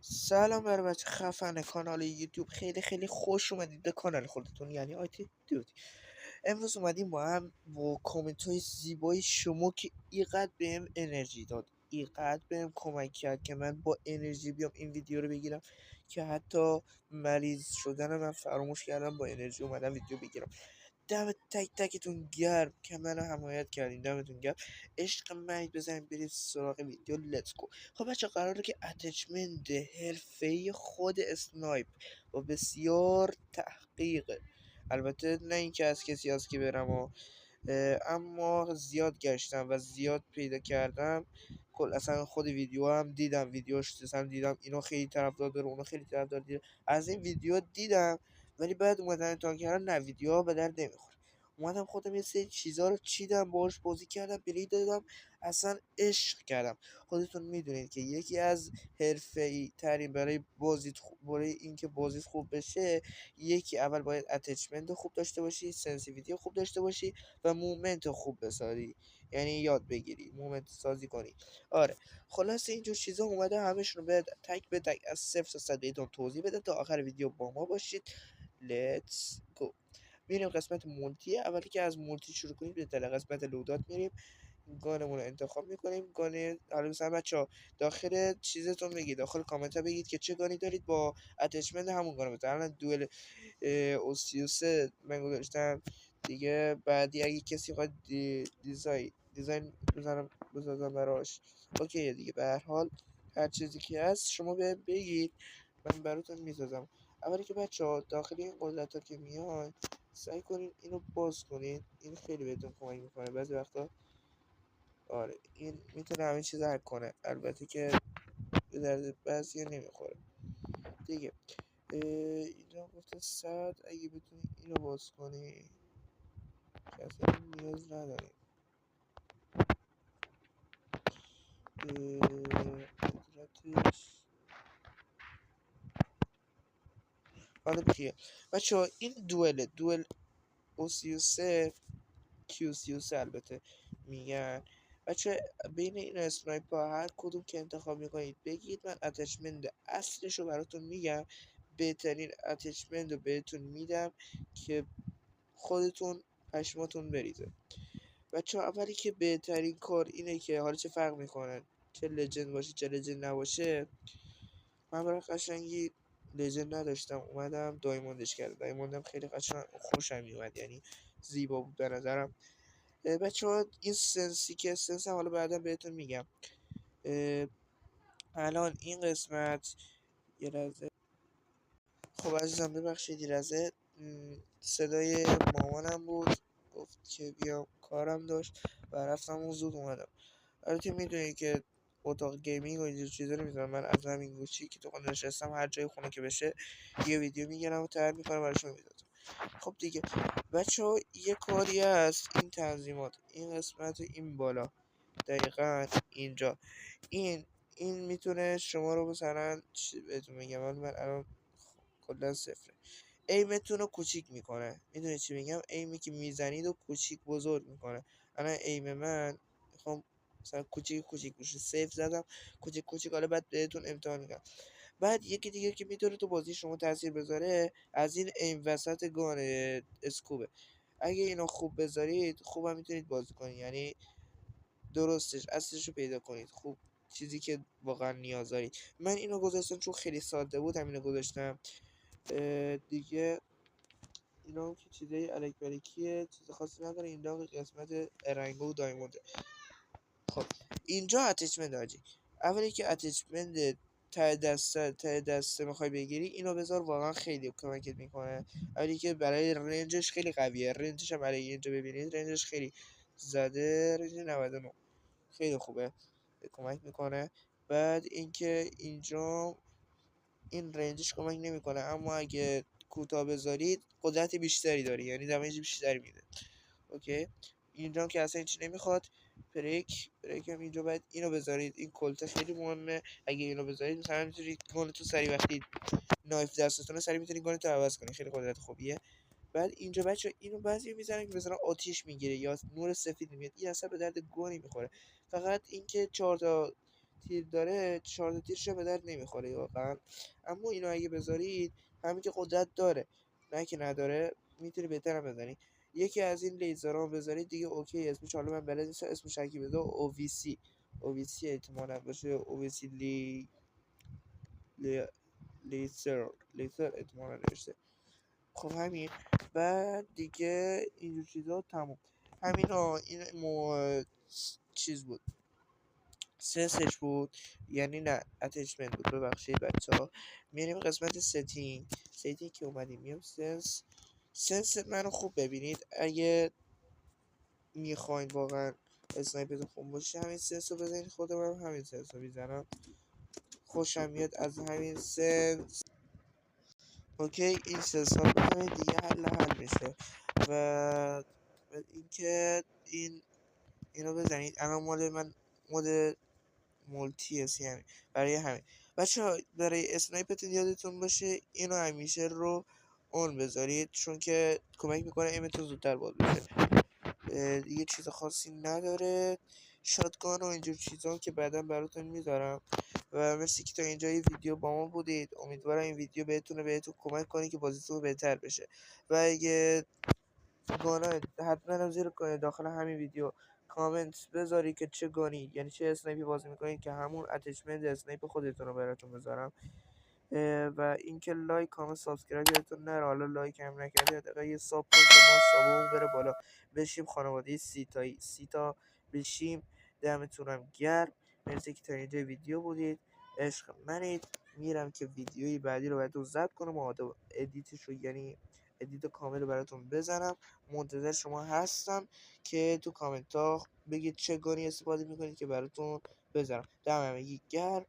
سلام بر بچه خفن کانال یوتیوب، خیلی خیلی خوش اومدید به کانال خودتون، یعنی آیتی دود. امروز اومدیم با هم با کامنت های زیبای شما که اینقدر بهم انرژی داد، اینقدر بهم کمک کرد که من با انرژی بیام این ویدیو رو بگیرم که حتی مریض شدن من فراموش کردم، با انرژی اومدم ویدیو بگیرم. دم تک تکتون گرم که منو حمایت کردین، دمتون گرم. عشق منید، بزنید برید سراغ ویدیو. لیتس گو. خب بچه، قراره که اتچمنت حرفه‌ای خود اسنایپ و بسیار تحقیقه. البته نه اینکه از کسی هست که برم اما زیاد گشتم و زیاد پیدا کردم. کل اصلا خود ویدیو هم دیدم، ویدیوش دیدم اینو خیلی طرفدار داره، اونو خیلی طرفدار داره. از این ویدیو دیدم، ولی بعد اومدن امتحان کردن، نه ویدیوها به درد نمیخوره. اومدم خودم یه سری چیزا رو چیدم، باهاش بازی کردم، پلی دادم، اصلا عشق کردم. خودتون میدونید که یکی از حرفه‌ای ترین برای برای اینکه بازیت خوب بشه، یکی اول باید اتچمنت خوب داشته باشی، سنسیتیویتی خوب داشته باشی و مومنت خوب بسازی، یعنی یاد بگیری مومنت سازی کنی. آره، خلاص اینجور چیزا اومده همشون رو تک به تک از صفر تا صد بهتون توضیح بده. تا آخر ویدیو با ما باشید. لیتس گو. میریم قسمت مولتی. اولی که از مولتی شروع کنیم به قسمت لودات میریم، گانمون رو انتخاب میکنیم. گان حالا مثلا بچه‌ها داخل چیزتون بگید، داخل کامنت ها بگید که چه گانی دارید با اتچمنت همون گانو. مثلا دوئل اوسیوسه من گذاشتم دیگه. بعدی اگه کسی خواهد دیزاین بزنم براش، اوکیه دیگه. به هر حال هر چیزی که هست شما بگید، من براتون میسازم. اولی که بچه ها داخل این قدرت ها که میان، سعی کنین اینو باز کنین، این خیلی بهتون کمک میکنه بعضی وقتا. آره، این میتونه همه چیز حل کنه، البته که به درد بعضی نمیخوره دیگه. اینجا گفته صد، اگه بتونی اینو باز کنی که اصلا نیاز نداریم. قدرتش حالا بخیه بچه ها، این دوئل او33 Q33 البته میگن. بچه بین این اسنایپ ها هر کدوم که انتخاب میکنید بگید، من اتچمنت اصلش رو براتون میگم، بهترین اتچمنت رو بهتون میدم که خودتون پشماتون بریزه. بچه اولی که بهترین کار اینه که حالا چه فرق میکنه چه لجند باشه چه لجند نباشه. من برای قشنگی لجند نداشتم، اومدم دایموندش کردم. دایموندم خیلی قشنگ خوشم میومد، یعنی زیبا بود به نظرم. بچه ها این سنسی که سنس حالا بعدا بهتون میگم. الان این قسمت یه لحظه. خب عزیزم ببخشید یه لحظه، صدای مامانم بود، گفت که بیام، کارم داشت و رفتم و زود اومدم. البته میدونی که اتاق گیمینگ و اینجور چیزا رو میذارم من از همین گوشی که تو خونه نشستم، هر جای خونه که بشه یه ویدیو میگیرم و تر میکنم براشون میذارم. خب دیگه بچه ها، یه کاری هست، این تنظیمات، این قسمت این بالا دقیقا اینجا، این میتونه شما رو مثلا چی بهتون میگم، من الان کلا صفره. ایمتون رو کوچیک میکنه، میدونی چی میگم؟ ایمی که میزنید و کوچیک بزرگ میکنه. الان ایم من میخوام مثلا کوچیک کوچیک بشه، سیف زدم کوچیک کوچیک. حالا بعد بهتون امتحان میگم. بعد یکی دیگه که میتونه تو بازی شما تاثیر بذاره، از این ایم وسط گان اسکوبه. اگه اینو خوب بذارید خوب هم میتونید بازی کنید، یعنی درستش اصلش رو پیدا کنید، خوب چیزی که واقعا نیاز دارید. من اینو گذاشتم چون خیلی ساده بود، همینو گذاشتم دیگه. اینا هم که چیزای الک بلکیه، چیز خاصی نداره. اینجا قسمت ارنگو و دایمونده. خب اینجا اتچمنت آجی، اولی که اتچمنت ته دسته میخوای بگیری، اینو بذار، واقعا خیلی کمکت میکنه. اولی که برای رنجش خیلی قویه، رنجش هم برای اینجا ببینید، رنجش خیلی زده، رنج 99 خیلی خوبه، کمک میکنه. بعد اینکه اینجا این رنجش کمک نمیکنه، اما اگه کوتاه بذارید قدرت بیشتری داری، یعنی دمیج بیشتری میده. اوکی، اینجا که اصلا هیچی نمیخواد. بریک هم اینجا باید اینو بذارید، این کلته خیلی مهمه. اگه اینو بذارید مثلا میتونید گان تو سری، وقتی نایف دستتونه سری میتونید گان تو عوض کنید، خیلی قدرت خوبیه. بعد اینجا بچه اینو بعضی میزنن که مثلا آتیش میگیره یا نور سفید میاد، این اصلا به درد گونی میخوره. فقط اینکه 4 تا تیر داره 4 تا تیرش به درد نمیخوره واقعا. اما اینو اگه بذارید همین که قدرت داره نه که نداره، میتونی بهتر هم بزنی. یکی از این لیزرها بذارید دیگه اوکی. اسمش حالا من بلد نیستم اسمش اگه بذار اوویسی احتمالاً باشه. اوویسی لی... لیزر احتمالاً نوشته. خب همین. بعد دیگه اینجور چیزا تموم. این چیز بود، سنسش بود، یعنی نه اتچمنت بود، ببخشید بچه ها. میریم قسمت ستینگ که اومدیم میام سنس منو خوب ببینید. اگه میخواین واقعا اسنایپتون خوب باشه همین سنس رو بزنید. خود من همین سنس رو میزنم، خوشم میاد از همین سنس. اوکی این سنس ها بزنید دیگه حل میشه. و اینکه اینو بزنید. الان مال من مود مولتی هست یعنی برای همین. بچه برای اسنایپتون یادتون باشه اینو همیشه رو اون بذارید، چون که کمک میکنه ایمتون زودتر باز بشه. دیگه چیز خاصی نداره. شاتگان و اینجور چیزا که بعدا براتون میذارم. و مرسی که تا اینجای ویدیو با ما بودید. امیدوارم این ویدیو بهتون کمک کنه که بازیتون بهتر بشه. و اگه گانا حتما هم زیر داخل همین ویدیو کامنت بذاری که چه گانی یعنی چه اسنایپی بازی میکنید که همون اتچمنت اسنایپ خودتون رو براتون بذارم. و اینکه لایک کامنت سابسکرایب یادتون نره. حالا لایک هم نکردید حداقل یه ساب کن که ما سابمون بره بالا، بشیم خانواده 30 تا بشیم. دمتونم گرم. مرسی که تا اینجا ویدیو بودید. عشق منید. میرم که ویدیوی بعدی رو براتون ضبط کنم و ادیتش رو یعنی ادیت کامل رو براتون بزنم. منتظر شما هستم که تو کامنت ها بگید چه گانی استفاده میکنید که براتون بذارم. دم همگی گرم.